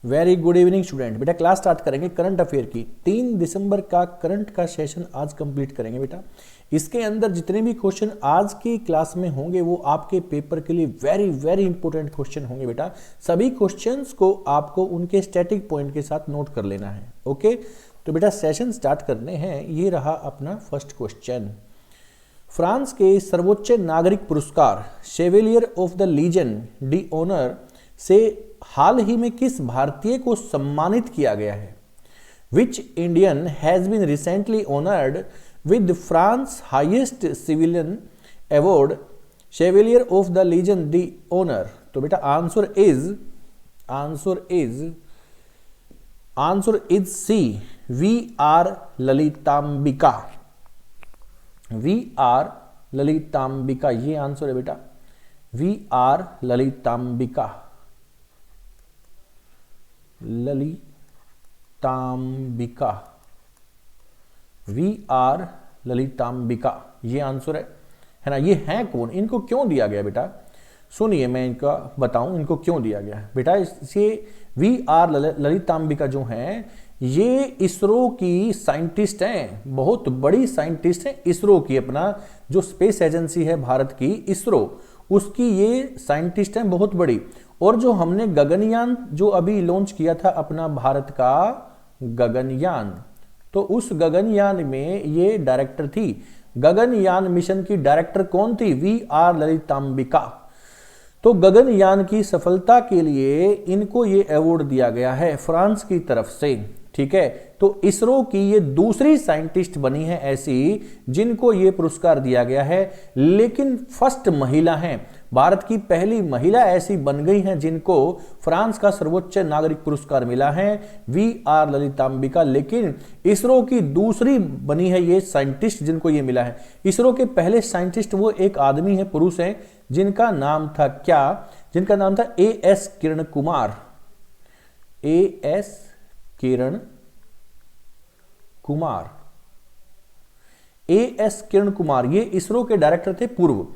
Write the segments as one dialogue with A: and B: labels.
A: Very good evening student. बेटा class start करेंगे current affair की। 3 दिसंबर का करंट का सेशन आज कंप्लीट करेंगे बेटा। इसके अंदर जितने भी क्वेश्चन आज की क्लास में होंगे वो आपके पेपर के लिए वेरी वेरी इंपॉर्टेंट क्वेश्चन होंगे बेटा। सभी क्वेश्चंस को आपको उनके स्टैटिक पॉइंट के साथ नोट कर लेना है। ओके, तो बेटा सेशन स्टार्ट करने हैं। ये रहा अपना फर्स्ट क्वेश्चन। फ्रांस के सर्वोच्च नागरिक पुरस्कार Chevalier of the Legion d'honneur से हाल ही में किस भारतीय को सम्मानित किया गया है? Which Indian has been recently honoured with France highest civilian award Chevalier of the Legion d'honneur? तो बेटा answer is C, V R Lalithambika. V R Lalithambika, ये आंसर है बेटा। V R Lalithambika, Lalithambika, V R Lalithambika, ये आंसर है ना। ये हैं कौन, इनको क्यों दिया गया बेटा? सुनिए मैं इनका बताऊं इनको क्यों दिया गया है बेटा। इसे वी आर ललितांबिका जो हैं ये इसरो की साइंटिस्ट हैं, बहुत बड़ी साइंटिस्ट हैं इसरो की। अपना जो स्पेस एजेंसी है भारत की इसरो, उसकी ये साइंटिस्ट हैं बहुत बड़ी। और जो हमने गगनयान जो अभी लॉन्च किया था अपना भारत का गगनयान, तो उस गगनयान में ये डायरेक्टर थी। गगनयान मिशन की डायरेक्टर कौन थी? V R Lalithambika. तो गगनयान की सफलता के लिए इनको ये अवार्ड दिया गया है फ्रांस की तरफ से। ठीक है, तो इसरो की ये दूसरी साइंटिस्ट बनी है ऐसी जिनको ये पुरस्कार दिया गया है, लेकिन फर्स्ट महिला हैं। भारत की पहली महिला ऐसी बन गई हैं जिनको फ्रांस का सर्वोच्च नागरिक पुरस्कार मिला है, वी आर ललितांबिका। लेकिन इसरो की दूसरी बनी है ये साइंटिस्ट जिनको ये मिला है। इसरो के पहले साइंटिस्ट वो एक आदमी है, पुरुष है, जिनका नाम था क्या? जिनका नाम था as Kiran Kumar. As Kiran Kumar, as Kiran Kumar, ये इसरो के डायरेक्टर थे पूर्व।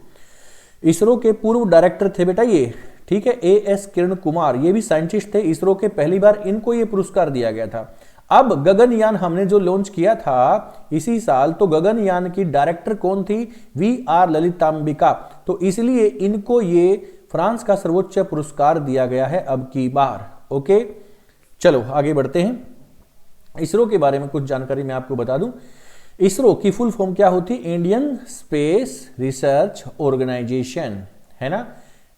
A: इसरो के पूर्व डायरेक्टर थे बेटा ये। ठीक है, एएस किरण कुमार ये भी साइंटिस्ट थे इसरो के। पहली बार इनको ये पुरस्कार दिया गया था। अब गगनयान हमने जो लॉन्च किया था इसी साल, तो गगनयान की डायरेक्टर कौन थी? V R Lalithambika. तो इसलिए इनको ये फ्रांस का सर्वोच्च पुरस्कार दिया गया है अब की बार। ओके, चलो आगे बढ़ते हैं। इसरो के बारे में कुछ जानकारी मैं आपको बता दूं। इसरो की फुल फॉर्म क्या होती? इंडियन स्पेस रिसर्च ऑर्गेनाइजेशन, है ना।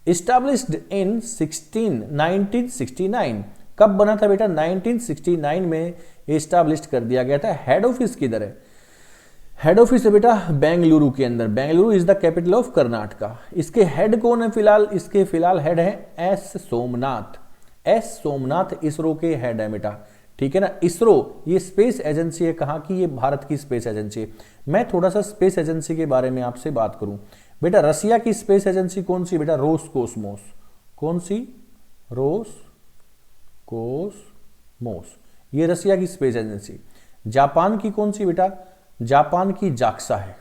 A: Established in 1969। कब बना था बेटा? 1969 में एस्टैब्लिश्ड कर दिया गया था। हेड ऑफिस किधर है? हेड ऑफिस है बेटा बेंगलुरु के अंदर। Bengaluru is the capital of Karnataka. इसके हेड कौन है फिलहाल? इसके फिलहाल हेड है एस सोमनाथ। एस सोमनाथ इसरो के हेड है बेटा। ठीक है ना। इसरो ये स्पेस एजेंसी है, कहाँ की? ये भारत की स्पेस एजेंसी है। मैं थोड़ा सा स्पेस एजेंसी के बारे में आपसे बात करूं बेटा। रसिया की स्पेस एजेंसी कौन सी बेटा? रोसकोसमोस। कौन सी? रोसकोसमोस, ये रसिया की स्पेस एजेंसी। जापान की कौन सी बेटा? जापान की जाक्सा है।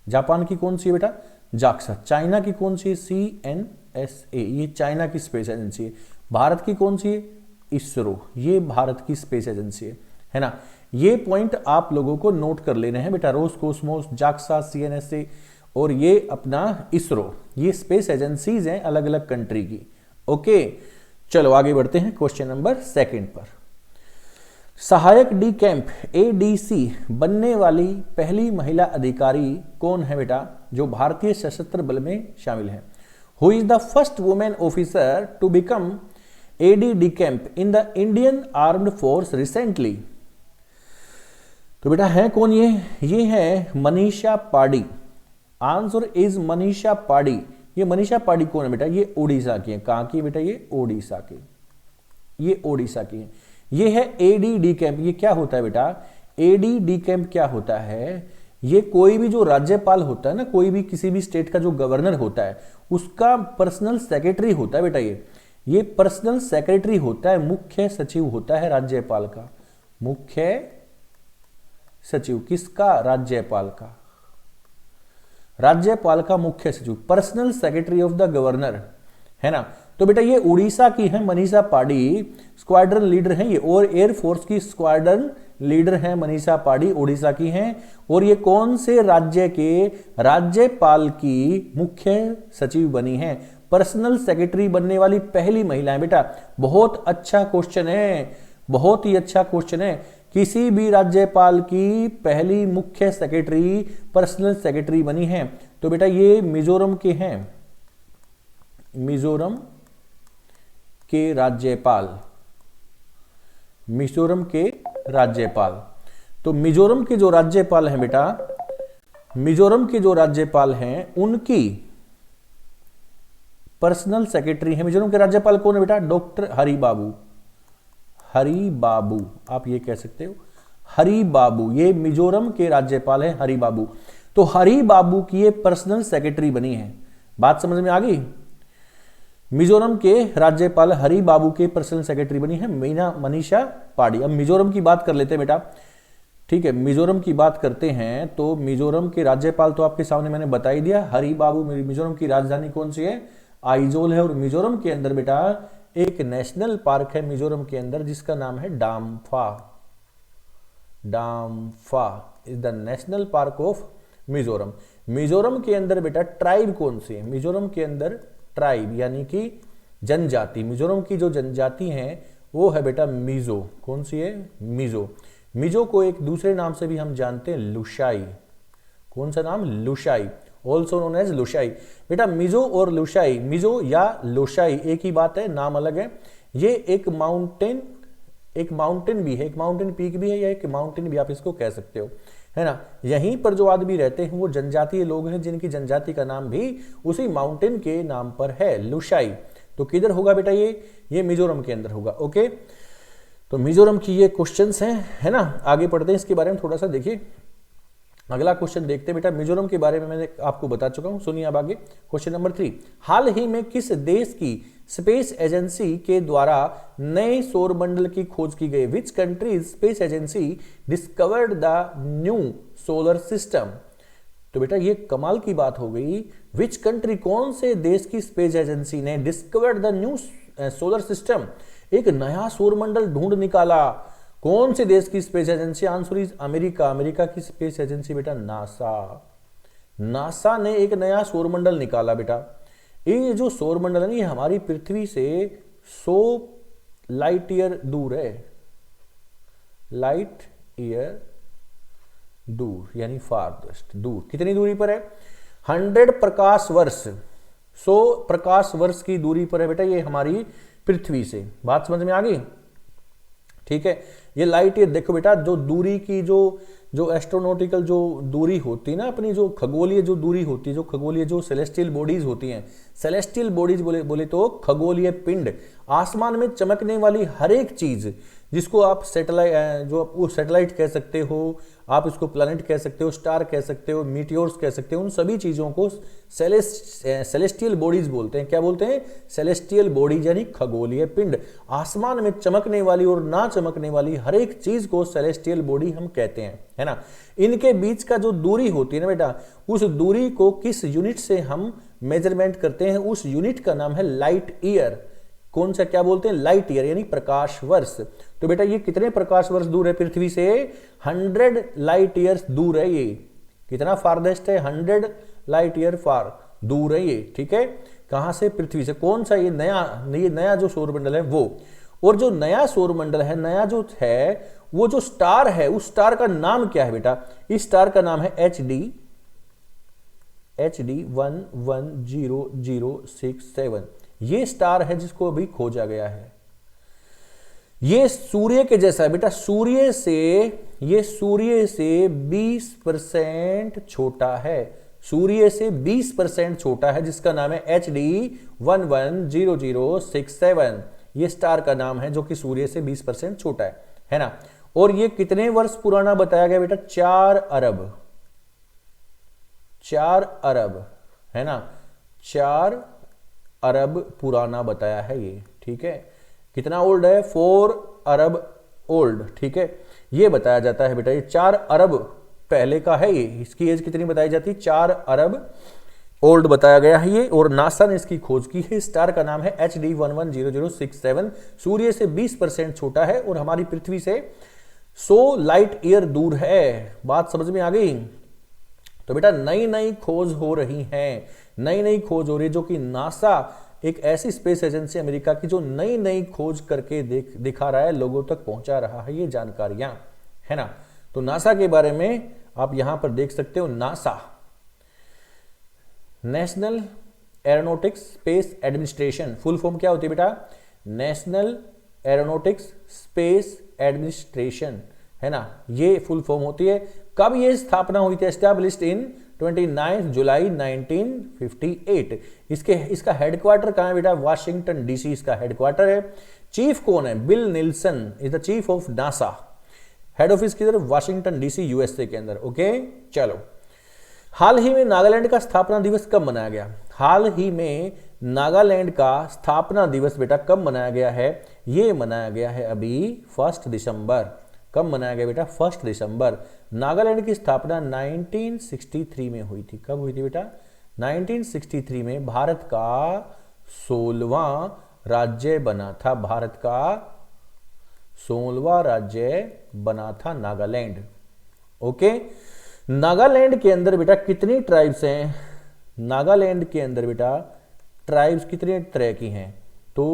A: जापान की कौन सी बेटा? जाक्सा। चाइना की कौन सी? CNSA, ये चाइना की स्पेस एजेंसी है। भारत की कौन सी है? इसरो, ये भारत की स्पेस एजेंसी है ना। ये पॉइंट आप लोगों को नोट कर लेने हैं बेटा। रोसकोसमोस, जाक्सा, CNSA और ये अपना इसरो, ये स्पेस एजेंसीज हैं अलग अलग कंट्री की। ओके, चलो आगे बढ़ते हैं क्वेश्चन नंबर 2 पर। सहायक डी कैंप ADC बनने वाली पहली महिला अधिकारी कौन है बेटा जो भारतीय सशस्त्र बल में शामिल है? Who is the first women officer to become AD camp in the Indian armed force recently? तो बेटा है कौन ये? ये है मनीषा पाडी। Answer is Manisha Padi. ये मनीषा पाडी कौन है बेटा? ये ओडिशा की है। कहां की बेटा? ये ओडिशा की। ये ओडिशा की है। ये है AD कैंप। ये क्या होता है बेटा? AD कैंप क्या होता है? ये कोई भी जो राज्यपाल होता है ना, कोई भी किसी भी स्टेट का जो गवर्नर होता है उसका पर्सनल सेक्रेटरी होता है बेटा। ये पर्सनल सेक्रेटरी होता है, मुख्य सचिव होता है राज्यपाल का। मुख्य सचिव किसका? राज्यपाल का। राज्यपाल का मुख्य सचिव, personal secretary of the governor. है ना। तो बेटा ये उड़ीसा की है मनीषा पांडे, स्क्वाड्रन लीडर हैं ये, और एयरफोर्स की स्क्वाड्रन लीडर हैं मनीषा पांडे, उड़ीसा की हैं। और ये कौन से राज्य के राज्यपाल की मुख्य सचिव बनी हैं, पर्सनल सेक्रेटरी बनने वाली पहली महिला है बेटा। बहुत अच्छा क्वेश्चन है, बहुत ही अच्छा क्वेश्चन है। किसी भी राज्यपाल की पहली मुख्य सेक्रेटरी पर्सनल सेक्रेटरी बनी है, तो बेटा ये मिजोरम के हैं, मिजोरम के राज्यपाल, मिजोरम के राज्यपाल। तो मिजोरम के जो राज्यपाल हैं बेटा, मिजोरम के जो राज्यपाल हैं उनकी पर्सनल सेक्रेटरी है। मिजोरम के राज्यपाल कौन है बेटा? डॉक्टर हरि बाबू, हरि बाबू आप ये कह सकते हो, हरि बाबू, ये मिजोरम के राज्यपाल है हरि बाबू। तो हरि बाबू की ये पर्सनल सेक्रेटरी बनी है। बात समझ में आ गई? मिजोरम के राज्यपाल हरि बाबू के पर्सनल सेक्रेटरी बनी है मनीषा पांडे। अब मिजोरम की बात कर लेते हैं बेटा, ठीक है, मिजोरम की बात करते हैं। तो मिजोरम के राज्यपाल तो आपके सामने मैंने बता ही दिया, हरि बाबू। मिजोरम की राजधानी कौन सी है? आइजोल है। और मिजोरम के अंदर बेटा एक नेशनल पार्क है मिजोरम के अंदर जिसका नाम है Dampa, Dampa is the national park of Mizoram. Mizoram के अंदर बेटा ट्राइब कौन सी है? मिजोरम के अंदर ट्राइब यानी कि जनजाति, मिजोरम की जो जनजाति है वो है बेटा मिजो। कौन सी है? मिजो। मिजो को एक दूसरे नाम से भी हम जानते हैं, लुशाई। कौन सा नाम? Lushai, also known as Lushai. बेटा मिजो और लुशाई, मिजो या लुशाई एक ही बात है, नाम अलग है। ये एक माउंटेन भी है, एक माउंटेन पीक भी है, या एक माउंटेन भी आप इसको कह सकते हो, है ना। यहीं पर जो आदमी रहते हैं वो जनजातीय लोग हैं जिनकी जनजाति का नाम भी उसी माउंटेन के नाम पर है, लुशाई। तो किधर होगा बेटा? ये मिजोरम के अंदर होगा। ओके, तो मिजोरम की ये क्वेश्चंस हैं, है ना। आगे पढ़ते हैं, इसके बारे में थोड़ा सा देखिए। अगला क्वेश्चन देखते हैं बेटा, मिजोरम के बारे में मैंने आपको बता चुका हूं, सुनिए अब आगे। क्वेश्चन नंबर 3, हाल ही में किस देश की स्पेस एजेंसी के द्वारा नए सौर मंडल की खोज की गई? Which countries space agency discovered the new solar system? तो बेटा ये कमाल की बात हो गई, विच कंट्री, कौन से देश की स्पेस एजेंसी ने discovered the new solar system, एक नया सौर मंडल ढूंढ निकाला। कौन से देश की space agency? Answer is America. America की स्पेस एजेंसी बेटा नासा, नासा ने एक नया सौरमंडल निकाला बेटा। ये जो सौरमंडल है ना, ये हमारी पृथ्वी से 100 लाइट ईयर दूर है, लाइट ईयर दूर यानी फारदेस्ट दूर। कितनी दूरी पर है? 100 प्रकाश वर्ष, 100 प्रकाश वर्ष की दूरी पर है बेटा ये हमारी पृथ्वी से। बात समझ में आ गई? ठीक है, ये लाइट ईयर देखो बेटा, जो दूरी की जो एस्ट्रोनॉटिकल जो दूरी होती है ना, अपनी जो खगोलीय जो दूरी होती है, जो खगोलीय जो सेलेस्टियल बॉडीज होती हैं, सेलेस्टियल बॉडीज बोले तो खगोलीय पिंड, आसमान में चमकने वाली हर एक चीज जिसको आप सैटेलाइट, जो आप सैटेलाइट कह सकते हो, आप इसको प्लैनेट कह सकते हो, स्टार कह सकते हो, मीटियोर्स कह सकते हो, उन सभी चीजों को सेलेस्टियल बॉडीज बोलते हैं। क्या बोलते हैं? सेलेस्टियल बॉडीज यानी खगोलीय पिंड। आसमान में चमकने वाली और ना चमकने वाली हर एक चीज को सेलेस्टियल बॉडी हम कहते हैं, है ना। इनके बीच का जो दूरी होती है ना बेटा, उस दूरी को किस यूनिट से हम मेजरमेंट करते हैं? उस यूनिट का नाम है लाइट ईयर। कौन सा? क्या बोलते हैं? लाइट ईयर यानी प्रकाश वर्ष। तो बेटा ये कितने प्रकाश वर्ष दूर है पृथ्वी से? 100 लाइट ईयर्स दूर है ये। कितना फारदेस्ट है? 100 लाइट ईयर फार दूर है ये। ठीक है, कहां से? पृथ्वी से। कौन सा? ये नया जो सौरमंडल है वो। और जो नया सौरमंडल है, नया जो है, वो जो स्टार है, उस स्टार का नाम क्या है बेटा? इस स्टार का नाम है HD 110067। ये स्टार है जिसको अभी खोजा गया है। ये सूर्य के जैसा है बेटा, सूर्य से 20% छोटा है, सूर्य से 20% छोटा है, जिसका नाम है HD 110067। ये स्टार का नाम है जो कि सूर्य से 20% छोटा है ना। और ये कितने वर्ष पुराना बताया गया बेटा? 4 अरब, है ना, 4 अरब पुराना बताया है ये। ठीक है, कितना ओल्ड है? 4 अरब ओल्ड। ठीक है, ये बताया जाता है बेटा, ये 4 अरब पहले का है ये। इसकी एज कितनी बताई जाती है? 4 अरब ओल्ड बताया गया है ये, और नासा ने इसकी खोज की है। स्टार का नाम है HD 110067, सूर्य से 20% छोटा है और हमारी पृथ्वी से 100 लाइट ईयर दूर है। बात समझ में आ गई? तो बेटा नई नई खोज हो रही हैं, नई नई खोज हो रही है, जो कि नासा एक ऐसी स्पेस एजेंसी अमेरिका की जो नई नई खोज करके दिखा रहा है, लोगों तक पहुंचा रहा है ये जानकारियां, है ना। तो नासा के बारे में आप यहां पर देख सकते हो, NASA national aeronautics space administration, full form क्या होती है बेटा? नेशनल एरोनॉटिक्स स्पेस एडमिनिस्ट्रेशन, है ना, ये फुल फॉर्म होती है। कब ये स्थापना हुई थी? Established in 29 July 1958। इसका हेडक्वार्टर कहां है बेटा? वाशिंगटन डीसी इसका हेडक्वार्टर है। चीफ कौन है? Bill Nelson is the chief of NASA. Head office किधर? वाशिंगटन डीसी यूएसए के अंदर। ओके चलो, हाल ही में नागालैंड का स्थापना दिवस कब मनाया गया? हाल ही में नागालैंड का स्थापना दिवस बेटा कब मनाया गया है? ये मनाया गया है अभी 1 दिसंबर। कब मनाया गया बेटा? 1 दिसंबर। नागालैंड की स्थापना 1963 में हुई थी। कब हुई थी बेटा? 1963 में भारत का 16वां राज्य बना था। भारत का 16वां राज्य बना था नागालैंड। ओके, नागालैंड के अंदर बेटा कितनी ट्राइब्स हैं? नागालैंड के अंदर बेटा ट्राइब्स कितने तरह की हैं? तो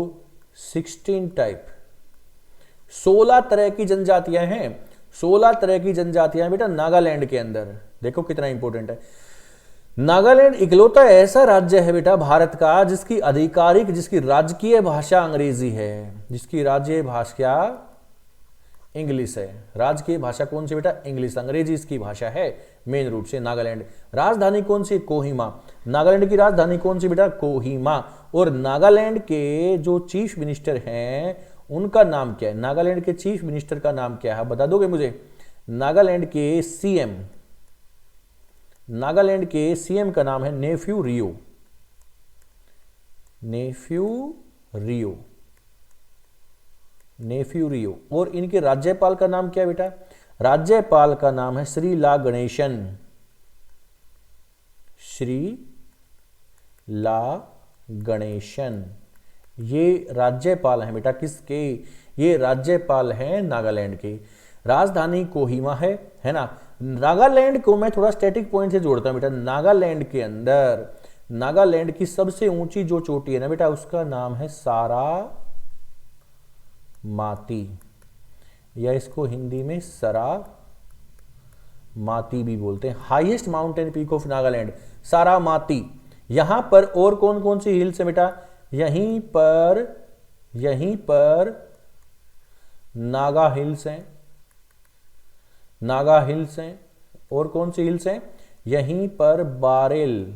A: 16 टाइप, 16 तरह की जनजातियां हैं। 16 तरह की जनजातियां बेटा नागालैंड के अंदर। देखो कितना इंपॉर्टेंट है। नागालैंड इकलौता ऐसा राज्य है बेटा भारत का जिसकी आधिकारिक, जिसकी राजकीय भाषा अंग्रेजी है, जिसकी राज्य भाषा इंग्लिश है। राजकीय भाषा कौन सी बेटा? इंग्लिश, अंग्रेजी इसकी भाषा है मेन रूप से नागालैंड। राजधानी कौन सी? कोहिमा। नागालैंड की राजधानी कौन सी बेटा? कोहिमा। और नागालैंड के जो चीफ मिनिस्टर हैं उनका नाम क्या है? नागालैंड के चीफ मिनिस्टर का नाम क्या है, बता दोगे मुझे? नागालैंड के सीएम, नागालैंड के सीएम का नाम है नेफ्यू रियो। नेफ्यू रियो, नेफ्यू रियो। और इनके राज्यपाल का नाम क्या है बेटा? राज्यपाल का नाम है श्री ला गणेशन। श्री ला गणेशन, ये राज्यपाल हैं बेटा किसके? ये राज्यपाल हैं नागालैंड के। राजधानी कोहिमा है ना। नागालैंड को मैं थोड़ा स्टैटिक पॉइंट से जोड़ता हूं बेटा। नागालैंड के अंदर, नागालैंड की सबसे ऊंची जो चोटी है ना बेटा, उसका नाम है सारा माती, या इसको हिंदी में सरा माती भी बोलते हैं। Highest mountain peak of Nagaland सारा माती। यहां पर और कौन कौन सी हिल्स है बेटा? यहीं पर नागा हिल्स हैं, नागा हिल्स हैं। और कौन सी हिल्स हैं? यहीं पर बारेल,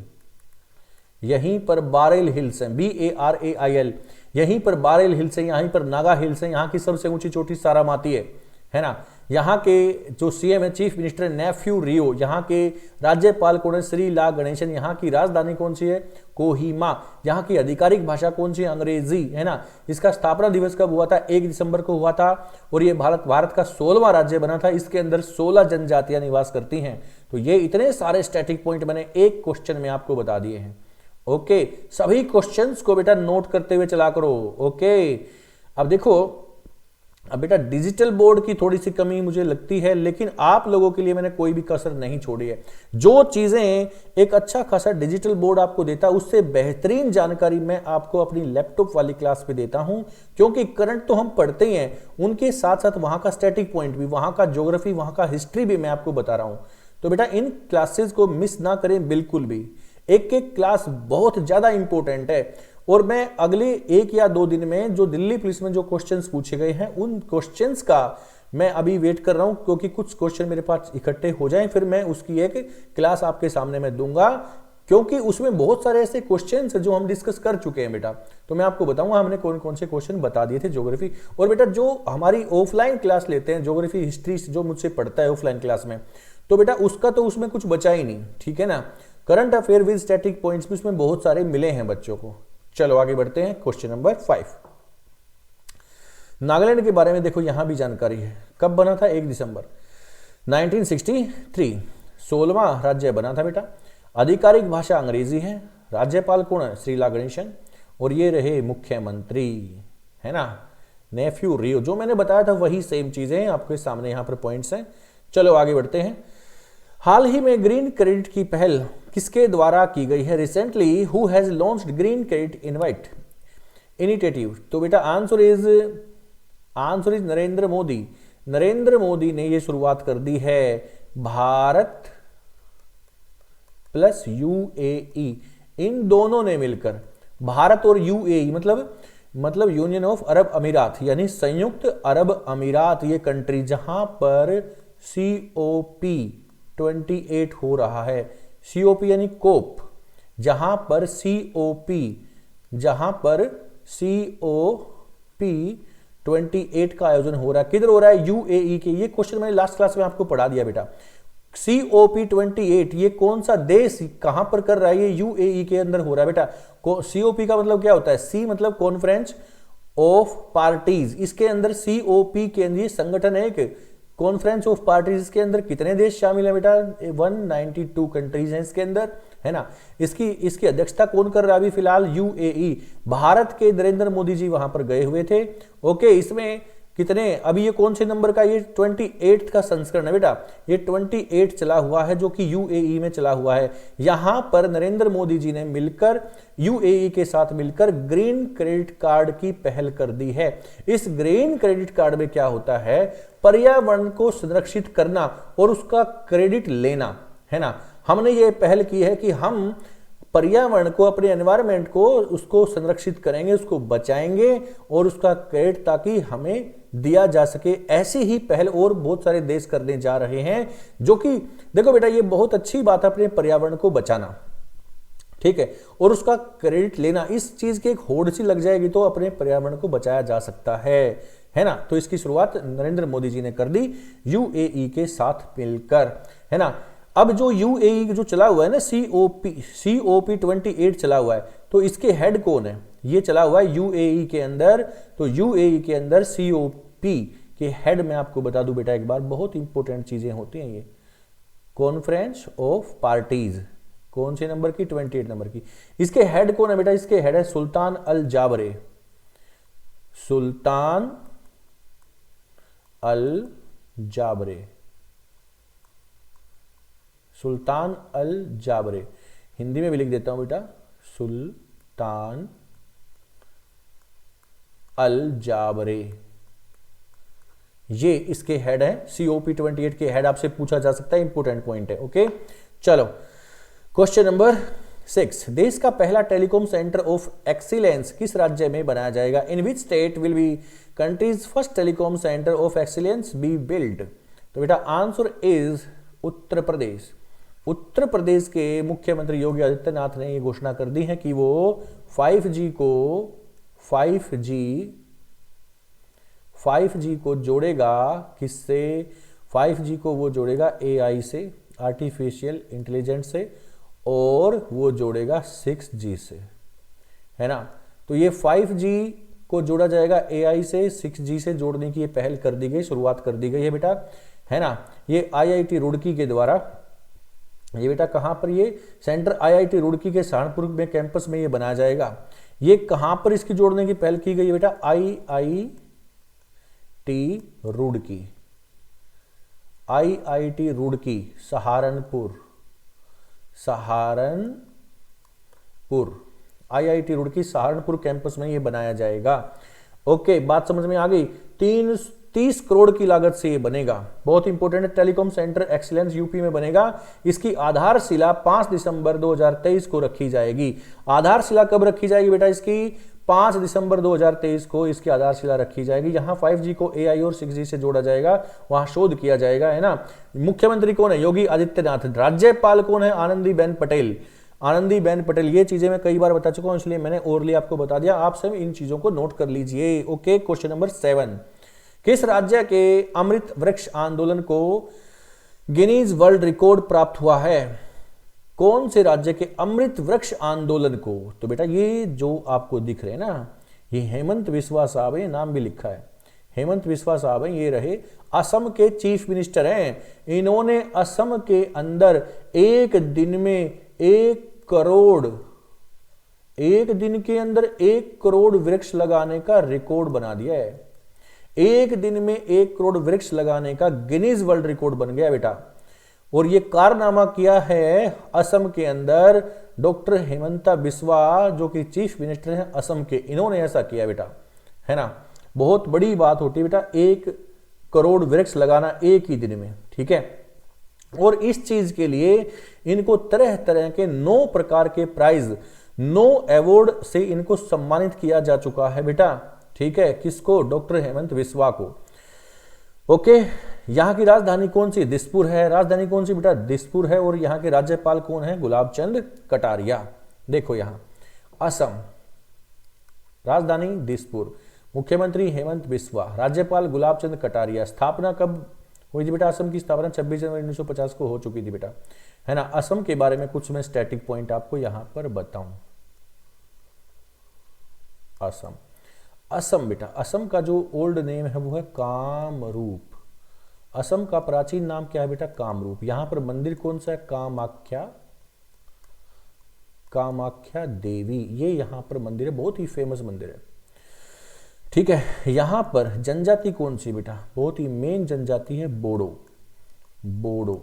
A: यहीं पर बारेल हिल्स हैं, BARAIL। यहीं पर बारेल हिल्स है, यहीं पर नागा हिल्स है। यहाँ की सबसे ऊंची चोटी सारामाती है ना। यहाँ के जो सीएम है, चीफ मिनिस्टर नेफ्यू रियो। यहाँ के राज्यपाल कौन है? श्री ला गणेशन। यहाँ की राजधानी कौन सी है? कोहिमा। यहाँ की आधिकारिक भाषा कौन सी है? अंग्रेजी, है ना। इसका स्थापना दिवस कब हुआ था? 1 दिसंबर को हुआ था। और ये भारत का 16वां राज्य बना था। इसके अंदर 16 जनजातियां निवास करती हैं। तो ये इतने सारे स्टैटिक पॉइंट मैंने एक क्वेश्चन में आपको बता दिए हैं। ओके, सभी क्वेश्चंस को बेटा नोट करते हुए चला करो। ओके, अब देखो, अब बेटा डिजिटल बोर्ड की थोड़ी सी कमी मुझे लगती है, लेकिन आप लोगों के लिए मैंने कोई भी कसर नहीं छोड़ी है। जो चीजें एक अच्छा खासा डिजिटल बोर्ड आपको देता है, उससे बेहतरीन जानकारी मैं आपको अपनी लैपटॉप वाली क्लास पे देता हूं। क्योंकि करंट तो हम पढ़ते ही हैं, उनके साथ साथ वहां का स्टैटिक पॉइंट भी, वहां का ज्योग्राफी, वहां का हिस्ट्री भी मैं आपको बता रहा हूं। तो बेटा इन क्लासेस को मिस ना करें बिल्कुल भी। एक एक क्लास बहुत ज्यादा इंपॉर्टेंट है। और मैं अगले 1 या 2 दिन में जो दिल्ली पुलिस में जो क्वेश्चंस पूछे गए हैं, उन क्वेश्चंस का मैं अभी वेट कर रहा हूं, क्योंकि कुछ क्वेश्चन मेरे पास इकट्ठे हो जाएं, फिर मैं उसकी एक क्लास आपके सामने में दूंगा। क्योंकि उसमें बहुत सारे ऐसे क्वेश्चंस हैं जो हम डिस्कस कर चुके हैं बेटा। तो मैं आपको बताऊंगा हमने कौन कौन से क्वेश्चन बता दिए थे ज्योग्राफी। और बेटा जो हमारी ऑफलाइन क्लास लेते हैं, ज्योग्राफी हिस्ट्री जो मुझसे पढ़ता है ऑफलाइन क्लास में, तो बेटा उसका तो उसमें कुछ बचा ही नहीं, ठीक है ना। Current affair with static points भी उसमें बहुत सारे मिले हैं बच्चों को। चलो आगे बढ़ते हैं। क्वेश्चन नंबर 5, नागालैंड के बारे में देखो, यहां भी जानकारी है। कब बना था? 1 दिसंबर 1963, 16वां राज्य बना था बेटा। आधिकारिक भाषा अंग्रेजी है। राज्यपाल कौन है? श्रीला गणेशन। और ये रहे मुख्यमंत्री, है ना, नेफ्यू रियो। जो मैंने बताया था वही सेम चीजें आपके सामने यहाँ पर पॉइंट्स हैं। चलो आगे बढ़ते हैं। हाल ही में ग्रीन क्रेडिट की पहल किसके द्वारा की गई है? Recently who has launched green credit invite initiative? तो बेटा आंसर इज नरेंद्र मोदी। नरेंद्र मोदी ने ये शुरुआत कर दी है। भारत प्लस यूएई, इन दोनों ने मिलकर, भारत और यूएई मतलब यूनियन ऑफ अरब अमीरात, यानी संयुक्त अरब अमीरात, ये कंट्री जहां पर COP 28 हो रहा है। COP यानी कोप, जहां पर COP 28 का आयोजन हो रहा है। किधर हो रहा है? यूएई के। ये क्वेश्चन मैंने लास्ट क्लास में आपको पढ़ा दिया बेटा। COP 28 ये कौन सा देश कहां पर कर रहा है? ये यूएई के अंदर हो रहा है बेटा। COP का मतलब क्या होता है? C मतलब कॉन्फ्रेंस ऑफ पार्टीज। इसके अंदर COP के अंदर ये संगठन है एक कॉन्फ्रेंस ऑफ पार्टीज। इसके अंदर कितने देश शामिल है बेटा? 192 कंट्रीज हैं इसके अंदर, है ना। इसकी अध्यक्षता कौन कर रहा है अभी फिलहाल? यूएई। भारत के नरेंद्र मोदी जी वहां पर गए हुए थे। ओके, इसमें कितने, अभी ये कौन से नंबर का? ये 28 का संस्करण है बेटा। ये 28 चला हुआ है, जो कि यूएई में चला हुआ है। यहां पर नरेंद्र मोदी जी ने मिलकर, यूएई के साथ मिलकर ग्रीन क्रेडिट कार्ड की पहल कर दी है। इस ग्रीन क्रेडिट कार्ड में क्या होता है? पर्यावरण को संरक्षित करना और उसका क्रेडिट लेना, है ना। हमने ये पहल की है कि हम पर्यावरण को, अपने एनवायरनमेंट को, उसको संरक्षित करेंगे, उसको बचाएंगे और उसका क्रेडिट ताकि हमें दिया जा सके। ऐसी ही पहल और बहुत सारे देश करने जा रहे हैं, जो कि देखो बेटा ये बहुत अच्छी बात है, अपने पर्यावरण को बचाना, ठीक है, और उसका क्रेडिट लेना। इस चीज की एक होड़ सी लग जाएगी तो अपने पर्यावरण को बचाया जा सकता है ना। तो इसकी शुरुआत नरेंद्र मोदी जी ने कर दी यूएई के साथ मिलकर, है ना। अब जो यूएई जो चला हुआ है ना, COP 28 चला हुआ है, तो इसके हेड कौन है? ये चला हुआ है यूएई के अंदर। तो यूएई के अंदर COP के हेड मैं आपको बता दूं बेटा एक बार, बहुत इंपॉर्टेंट चीजें होती हैं ये। कॉन्फ्रेंस ऑफ पार्टीज, कौन से नंबर की? 28 नंबर की। इसके हेड कौन है बेटा? इसके हेड है सुल्तान अल जाबरे। सुल्तान अल जाबरे, सुल्तान अल जाबरे। हिंदी में भी लिख देता हूं बेटा, सुल्तान अल जाबरे, ये इसके हेड है। COP 28 के हेड आपसे पूछा जा सकता है, इंपोर्टेंट पॉइंट है। ओके, चलो क्वेश्चन नंबर 6। देश का पहला टेलीकॉम सेंटर ऑफ एक्सीलेंस किस राज्य में बनाया जाएगा? In which state will be countries first telecom centre of excellence be build? तो बेटा आंसर इज उत्तर प्रदेश। उत्तर प्रदेश के मुख्यमंत्री योगी आदित्यनाथ ने यह घोषणा कर दी है कि वो 5G को जोड़ेगा किससे? 5G को वो जोड़ेगा AI से, आर्टिफिशियल इंटेलिजेंस से, और वो जोड़ेगा 6G से, है ना। तो ये 5G को जोड़ा जाएगा AI से, 6G से जोड़ने की ये पहल कर दी गई, शुरुआत कर दी गई है बेटा, है ना। ये IIT रुड़की के द्वारा, ये बेटा कहां पर? ये सेंटर IIT रुड़की के सहारनपुर में कैंपस में ये बनाया जाएगा। ये कहां पर इसकी जोड़ने की पहल की गई है बेटा? IIT Roorkee, IIT Roorkee Saharanpur, IIT Roorkee Saharanpur campus में ये बनाया जाएगा। ओके, बात समझ में आ गई। 30 करोड़ की लागत से ये बनेगा, बहुत इंपॉर्टेंट है। टेलीकॉम सेंटर एक्सीलेंस यूपी में बनेगा। इसकी आधारशिला 5 दिसंबर 2023 को रखी जाएगी। आधारशिला कब रखी जाएगी बेटा? इसकी 5 दिसंबर 2023 को इसकी आधारशिला रखी जाएगी। यहां 5G को AI और 6G से जोड़ा जाएगा, वहां शोध किया जाएगा, है ना। मुख्यमंत्री कौन है? योगी आदित्यनाथ। राज्यपाल कौन है? आनंदीबेन पटेल। आनंदीबेन पटेल, ये चीजें मैं कई बार बता चुका हूं, इसलिए मैंने ओरली आपको बता दिया। आप सब इन चीजों को नोट कर लीजिए। Okay, question number 7। किस राज्य के अमृत वृक्ष आंदोलन को गिनीज वर्ल्ड रिकॉर्ड प्राप्त हुआ है? कौन से राज्य के अमृत वृक्ष आंदोलन को? तो बेटा ये जो आपको दिख रहे हैं ना, ये हेमंत बिस्वा साहब है, नाम भी लिखा है, हेमंत बिस्वा साहब हैं। ये रहे असम के चीफ मिनिस्टर हैं। इन्होंने असम के अंदर एक दिन में एक दिन के अंदर 1 करोड़ वृक्ष लगाने का रिकॉर्ड बना दिया है। एक दिन में 1 करोड़ वृक्ष लगाने का गिनीज वर्ल्ड रिकॉर्ड बन गया बेटा। और ये कारनामा किया है असम के अंदर डॉक्टर हेमंता बिस्वा, जो कि चीफ मिनिस्टर हैं असम के, इन्होंने ऐसा किया बेटा, है ना। बहुत बड़ी बात होती है बेटा 1 करोड़ वृक्ष लगाना एक ही दिन में, ठीक है। और इस चीज के लिए इनको तरह तरह के 9 प्रकार के प्राइज, 9 अवार्ड से इनको सम्मानित किया जा चुका है बेटा, ठीक है। किसको? डॉक्टर हेमंत बिस्वा को। ओके, यहां की राजधानी कौन सी? दिसपुर है। राजधानी कौन सी बेटा? दिसपुर है। और यहां के राज्यपाल कौन है? गुलाब चंद कटारिया। देखो यहां असम, राजधानी दिसपुर, मुख्यमंत्री हेमंत बिस्वा, राज्यपाल गुलाब चंद कटारिया। स्थापना कब हुई थी बेटा? असम की स्थापना 26 जनवरी 1950 को हो चुकी थी बेटा, है ना। असम के बारे में कुछ मैं स्टैटिक पॉइंट आपको यहां पर बताऊं। असम बेटा, असम का जो ओल्ड नेम है वो है कामरूप। असम का प्राचीन नाम क्या है बेटा? कामरूप। यहां पर मंदिर कौन सा है? कामाख्या देवी, ये यहां पर मंदिर है, बहुत ही फेमस मंदिर है, ठीक है। यहां पर जनजाति कौन सी बेटा? बहुत ही मेन जनजाति है बोडो।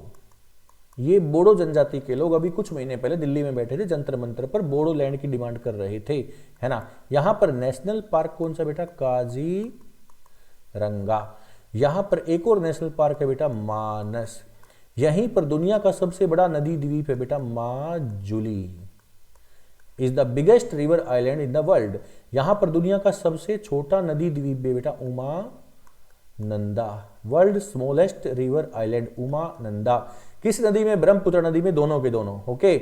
A: ये बोडो जनजाति के लोग अभी कुछ महीने पहले दिल्ली में बैठे थे जंतर मंतर पर, बोडो लैंड की डिमांड कर रहे थे, है ना। यहां पर नेशनल पार्क कौन सा बेटा? काजीरंगा। यहां पर एक और नेशनल पार्क है बेटा, मानस। यहीं पर दुनिया का सबसे बड़ा नदी द्वीप है बेटा, Majuli is the biggest river island in the world. यहां पर दुनिया का सबसे छोटा नदी द्वीप है बेटा, Umananda, world smallest river island, Umananda. किस नदी में? ब्रह्मपुत्र नदी में, दोनों के दोनों। ओके,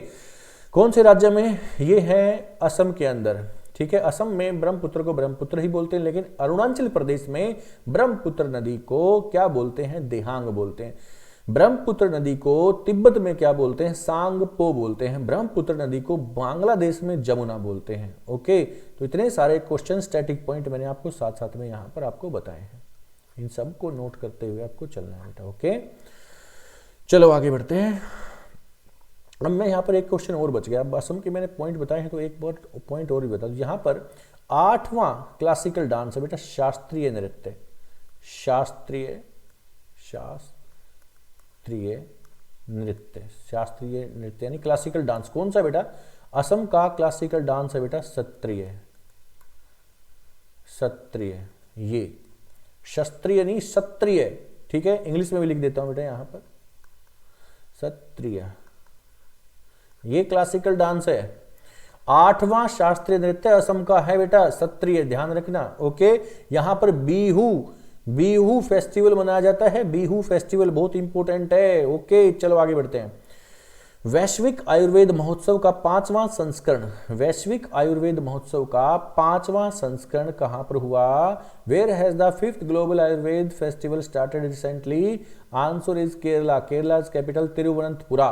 A: कौन से राज्य में? ये है असम के अंदर, ठीक है। असम में ब्रह्मपुत्र को ब्रह्मपुत्र ही बोलते हैं, लेकिन अरुणाचल प्रदेश में ब्रह्मपुत्र नदी को क्या बोलते हैं? देहांग बोलते हैं। ब्रह्मपुत्र नदी को तिब्बत में क्या बोलते हैं? सांगपो बोलते हैं। ब्रह्मपुत्र नदी को बांग्लादेश में जमुना बोलते हैं। ओके, तो इतने सारे क्वेश्चन, स्टैटिक पॉइंट मैंने आपको साथ साथ में यहां पर आपको बताए हैं। इन सब को नोट करते हुए आपको चलना है बेटा। ओके, चलो आगे बढ़ते हैं। अब मैं यहाँ पर एक क्वेश्चन और बच गया। अब असम के मैंने पॉइंट बताए हैं, तो एक बार पॉइंट और भी बता दूं। यहाँ पर 8वां क्लासिकल डांस है बेटा, शास्त्रीय नृत्य। शास्त्रीय नृत्य यानी क्लासिकल डांस कौन सा बेटा? असम का क्लासिकल डांस है बेटा सत्रिय। ये शास्त्रीय नहीं, सत्रिय, ठीक है। इंग्लिश में भी लिख देता हूं बेटा यहां पर, सत्रिय, ये क्लासिकल डांस है। 8वां शास्त्रीय नृत्य असम का है बेटा सत्रिय, ध्यान रखना। ओके, यहां पर बिहू फेस्टिवल मनाया जाता है। बिहू फेस्टिवल बहुत इंपॉर्टेंट है। ओके, चलो आगे बढ़ते हैं। वैश्विक आयुर्वेद महोत्सव का 5वां संस्करण, वैश्विक आयुर्वेद महोत्सव का 5वां संस्करण कहां पर हुआ? Where has the 5th global Ayurveda festival started recently? Answer is Kerala. Kerala is capital Thiruvananthapura.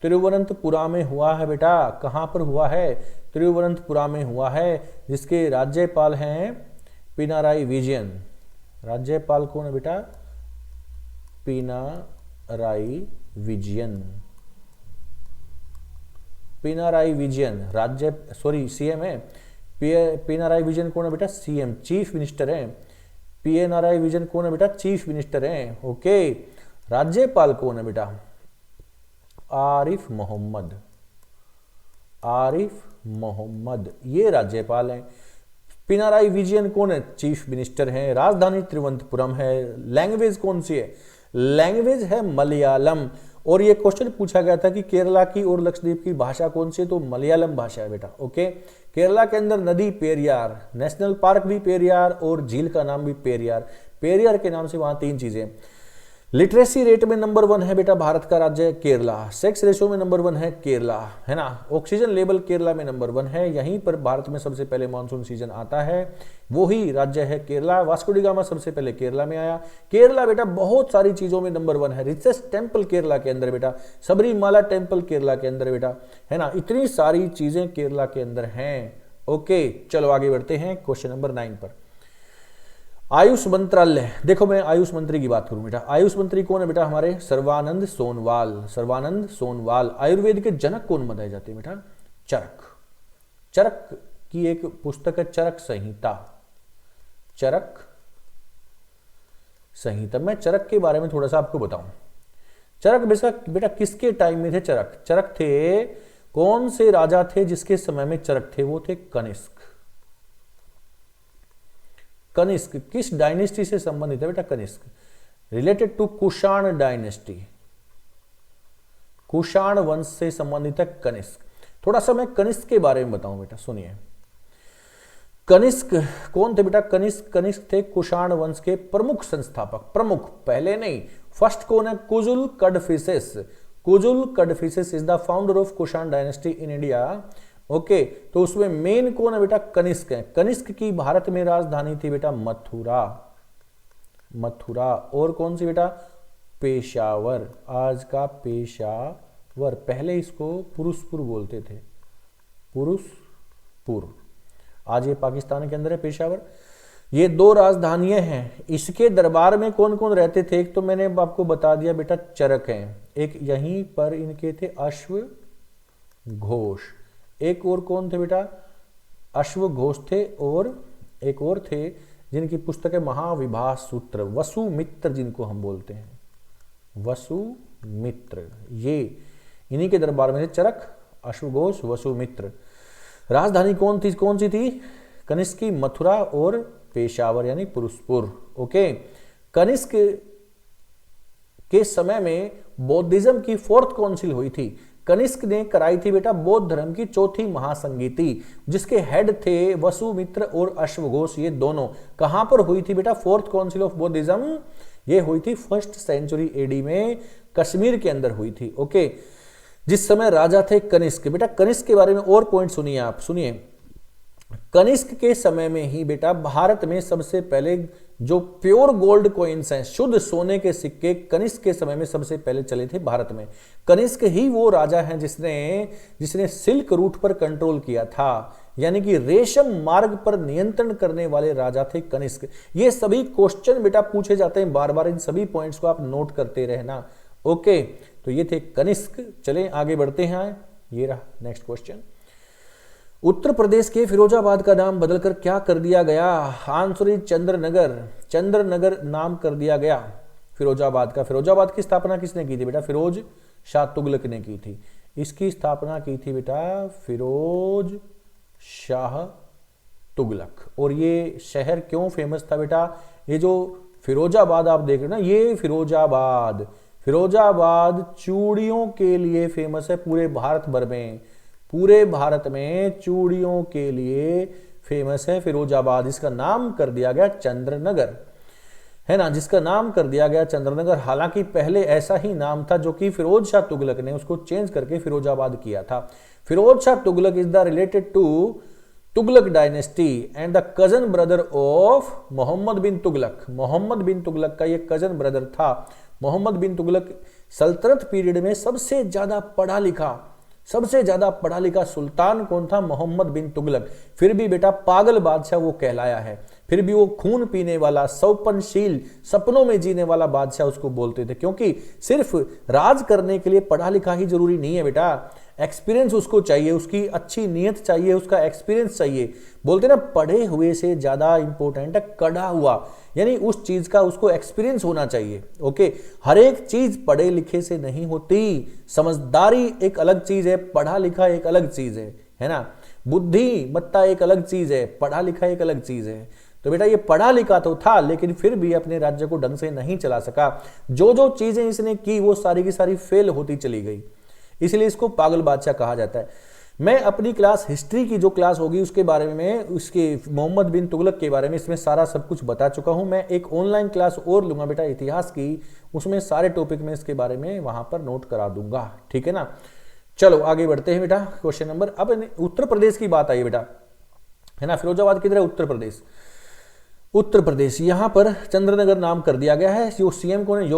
A: Thiruvananthapura में हुआ है बेटा। कहां पर हुआ है? तिरुवनंतपुरा में हुआ है, जिसके राज्यपाल हैं पिनाराई विजयन। राज्यपाल कौन है बेटा? पिनाराई विजयन सीएम है। पिनाराई विजयन कौन है बेटा? सीएम, चीफ मिनिस्टर है। पिनाराई विजयन कौन है बेटा? चीफ मिनिस्टर है। ओके, राज्यपाल कौन है बेटा? आरिफ मोहम्मद, ये राज्यपाल हैं। पिनाराई विजयन कौन है? चीफ मिनिस्टर हैं। राजधानी तिरुवनंतपुरम है। लैंग्वेज कौन सी है? लैंग्वेज है मलयालम। और ये क्वेश्चन पूछा गया था कि केरला की और लक्षद्वीप की भाषा कौन सी है, तो मलयालम भाषा है बेटा। ओके, केरला के अंदर नदी पेरियार, नेशनल पार्क भी पेरियार और झील का नाम भी पेरियार। पेरियार के नाम से वहां 3 चीजें। लिटरेसी रेट में नंबर 1 है बेटा भारत का राज्य केरला। सेक्स रेशो में नंबर 1 है केरला, है ना। ऑक्सीजन लेवल केरला में नंबर 1 है। यहीं पर भारत में सबसे पहले मानसून सीजन आता है, वही राज्य है केरला। वास्को डी गामा सबसे पहले केरला में आया। केरला बेटा बहुत सारी चीजों में नंबर 1 है। रिचेस्ट टेम्पल केरला के अंदर बेटा, सबरीमाला टेम्पल केरला के अंदर बेटा, है ना। इतनी सारी चीजें केरला के अंदर हैं। ओके, चलो आगे बढ़ते हैं क्वेश्चन नंबर 9 पर। आयुष मंत्रालय, देखो मैं आयुष मंत्री की बात करूं बेटा, आयुष मंत्री कौन है बेटा? हमारे सर्बानंद सोनोवाल। सर्बानंद सोनोवाल। आयुर्वेद के जनक कौन बताए जाते हैं बेटा? चरक। चरक की एक पुस्तक है चरक संहिता। चरक संहिता। मैं चरक के बारे में थोड़ा सा आपको बताऊं। चरक बेटा किसके टाइम में थे? चरक चरक थे, कौन से राजा थे जिसके समय में चरक थे? वो थे कनिष्क। कनिष्क किस डायनेस्टी से संबंधित है बेटा? Kanishka related to Kushan dynasty. Kushan वंश से संबंधित है कनिष्क। थोड़ा सा मैं कनिष्क के बारे में बताऊं बेटा, सुनिए। कनिष्क कौन थे बेटा? कनिष्क थे कुषाण वंश के प्रमुख संस्थापक। प्रमुख, पहले नहीं, फर्स्ट कौन है? Kujula Kadphises. Kujula Kadphises is the founder of Kushan dynasty in India. Okay, तो उसमें मेन कौन है बेटा? कनिष्क है। कनिष्क की भारत में राजधानी थी बेटा मथुरा। मथुरा। और कौन सी बेटा? पेशावर। आज का पेशावर, पहले इसको पुरुषपुर बोलते थे। पुरुषपुर, आज ये पाकिस्तान के अंदर है पेशावर। ये दो राजधानियां हैं। इसके दरबार में कौन कौन रहते थे? एक तो मैंने आपको बता दिया बेटा चरक हैं, एक यहीं पर इनके थे अश्व घोष। एक और कौन थे बेटा? अश्व घोष थे, और एक और थे जिनकी पुस्तक है महाविभास सूत्र, वसुमित्र जिनको हम बोलते हैं, वसुमित्र। ये इन्हीं के दरबार में थे चरक, अश्वघोष, वसुमित्र। राजधानी कौन सी थी? कनिष्क की मथुरा और पेशावर यानी पुरुषपुर। ओके, कनिष्क के समय में बौद्धिज्म की 4th काउंसिल हुई थी। कनिष्क ने कराई थी बेटा बौद्ध धर्म की 4थी महासंगीति, जिसके हेड थे वसुमित्र और अश्वघोष। ये दोनों कहां पर हुई थी बेटा? 4th काउंसिल ऑफ बौद्धिज्म ये हुई थी 1st सेंचुरी एडी में, कश्मीर के अंदर हुई थी। ओके, जिस समय राजा थे कनिष्क। बेटा कनिष्क के बारे में और पॉइंट सुनिए आप, सुनिए। कनिष्क के समय में ही बेटा भारत में सबसे पहले जो प्योर गोल्ड कॉइन्स हैं, शुद्ध सोने के सिक्के, कनिष्क के समय में सबसे पहले चले थे भारत में। कनिष्क ही वो राजा हैं जिसने सिल्क रूट पर कंट्रोल किया था, यानी कि रेशम मार्ग पर नियंत्रण करने वाले राजा थे कनिष्क। ये सभी क्वेश्चन बेटा पूछे जाते हैं बार बार, इन सभी पॉइंट्स को आप नोट करते रहना। ओके, तो ये थे कनिष्क। चलें आगे बढ़ते हैं, ये रहा नेक्स्ट क्वेश्चन। उत्तर प्रदेश के फिरोजाबाद का नाम बदलकर क्या कर दिया गया? आंसर चंद्रनगर। चंद्रनगर नाम कर दिया गया फिरोजाबाद का। फिरोजाबाद की स्थापना किसने की थी बेटा? फिरोज शाह तुगलक ने की थी। इसकी स्थापना की थी बेटा फिरोज शाह तुगलक। और ये शहर क्यों फेमस था बेटा? ये जो फिरोजाबाद आप देख रहे हो ना, ये फिरोजाबाद चूड़ियों के लिए फेमस है पूरे भारत भर में। पूरे भारत में चूड़ियों के लिए फेमस है फिरोजाबाद। इसका नाम कर दिया गया चंद्रनगर, है ना, जिसका नाम कर दिया गया चंद्रनगर। हालांकि पहले ऐसा ही नाम था जो कि फिरोज शाह तुगलक ने उसको चेंज करके फिरोजाबाद किया था। Firoz Shah Tughlaq is the related to Tughlaq dynasty and the cousin brother of Mohammad bin Tughlaq. Mohammad bin Tughlaq का ये कजन ब्रदर था। मोहम्मद बिन तुगलक सल्तनत पीरियड में सबसे ज्यादा पढ़ा लिखा सुल्तान कौन था? मोहम्मद बिन तुगलक। फिर भी बेटा पागल बादशाह वो कहलाया है, फिर भी वो खून पीने वाला, सौपनशील, सपनों में जीने वाला बादशाह उसको बोलते थे, क्योंकि सिर्फ राज करने के लिए पढ़ा लिखा ही जरूरी नहीं है बेटा, एक्सपीरियंस उसको चाहिए, उसकी अच्छी नीयत चाहिए, उसका एक्सपीरियंस चाहिए। बोलते ना पढ़े हुए से ज्यादा इंपॉर्टेंट है कड़ा हुआ, यानी उस चीज का उसको एक्सपीरियंस होना चाहिए। ओके, हर एक चीज पढ़े लिखे से नहीं होती। समझदारी एक अलग चीज है, पढ़ा लिखा एक अलग चीज है ना। बुद्धिमत्ता एक अलग चीज है, पढ़ा लिखा एक अलग चीज है। तो बेटा ये पढ़ा लिखा तो था, लेकिन फिर भी अपने राज्य को ढंग से नहीं चला सका। जो चीजें इसने की वो सारी की सारी फेल होती चली गई, इसलिए इसको पागल बादशाह कहा जाता है। मैं अपनी क्लास हिस्ट्री की जो क्लास होगी उसके बारे में, उसके मोहम्मद बिन तुगलक के बारे में इसमें सारा सब कुछ बता चुका हूं। मैं एक ऑनलाइन क्लास और लूंगा बेटा इतिहास की, उसमें सारे टॉपिक में इसके बारे में वहां पर नोट करा दूंगा, ठीक है ना। चलो आगे बढ़ते हैं बेटा, क्वेश्चन नंबर। अब उत्तर प्रदेश की बात आई बेटा, है ना। फिरोजाबाद किधर है? उत्तर प्रदेश। उत्तर प्रदेश, यहां पर चंद्रनगर नाम कर दिया गया है। जो सीएम कौन है?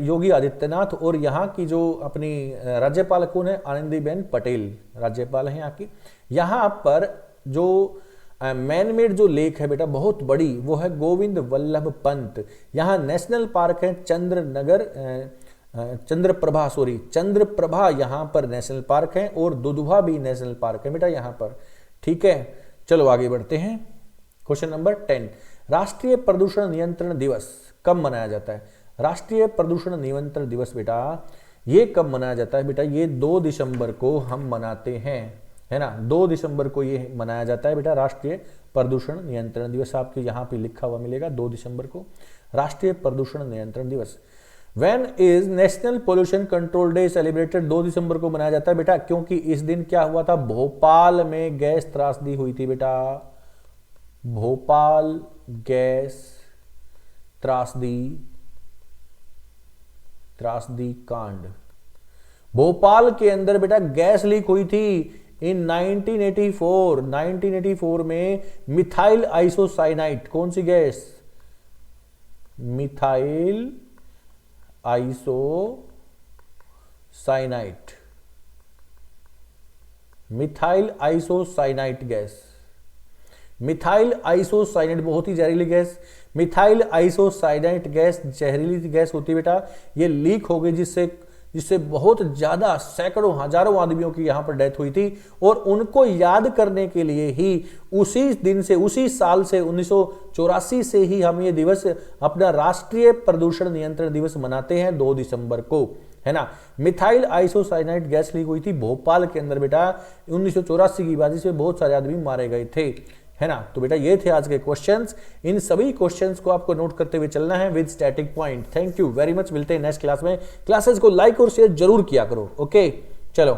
A: योगी आदित्यनाथ। और यहाँ की जो अपनी राज्यपाल कौन है? आनंदीबेन पटेल राज्यपाल है यहाँ की। यहाँ पर जो मैन मेड जो लेक है बेटा बहुत बड़ी, वो है गोविंद वल्लभ पंत। यहाँ नेशनल पार्क है चंद्रप्रभा यहाँ पर नेशनल पार्क है, और दुधवा भी नेशनल पार्क है बेटा यहाँ पर। ठीक है, चलो आगे बढ़ते हैं। क्वेश्चन नंबर 10, राष्ट्रीय प्रदूषण नियंत्रण दिवस कब मनाया जाता है? राष्ट्रीय प्रदूषण नियंत्रण दिवस बेटा ये कब मनाया जाता है? बेटा ये 2 दिसंबर को हम मनाते हैं, है ना। 2 दिसंबर को ये मनाया जाता है बेटा राष्ट्रीय प्रदूषण नियंत्रण दिवस। आपके यहाँ पे लिखा हुआ मिलेगा 2 दिसंबर को राष्ट्रीय प्रदूषण नियंत्रण दिवस। When is national pollution control day celebrated? 2 दिसंबर को मनाया जाता है बेटा, क्योंकि इस दिन क्या हुआ था? भोपाल में गैस त्रासदी हुई थी बेटा, भोपाल गैस त्रासदी कांड। भोपाल के अंदर बेटा गैस लीक हुई थी इन 1984 में मिथाइल आइसोसाइनाइट। कौन सी gas? Methyl isocyanate gas. Methyl isocyanate बहुत ही जहरीली गैस। मिथाइल आइसोसाइनाइट गैस जहरीली गैस होती है बेटा। ये लीक हो गई जिससे बहुत ज्यादा सैकड़ों हजारों आदमियों की यहां पर डेथ हुई थी, और उनको याद करने के लिए ही उसी साल से 1984 से ही हम ये दिवस अपना राष्ट्रीय प्रदूषण नियंत्रण दिवस मनाते हैं 2 दिसंबर को, है ना। मिथाइल आइसोसाइनाइट गैस लीक हुई थी भोपाल के अंदर बेटा 1984 की बात, जिसमें बहुत सारे आदमी मारे गए थे, है ना। तो बेटा ये थे आज के क्वेश्चंस। इन सभी क्वेश्चंस को आपको नोट करते हुए चलना है with static point. Thank you very much. मिलते हैं नेक्स्ट क्लास में। क्लासेस को लाइक और शेयर जरूर किया करो। ओके, चलो।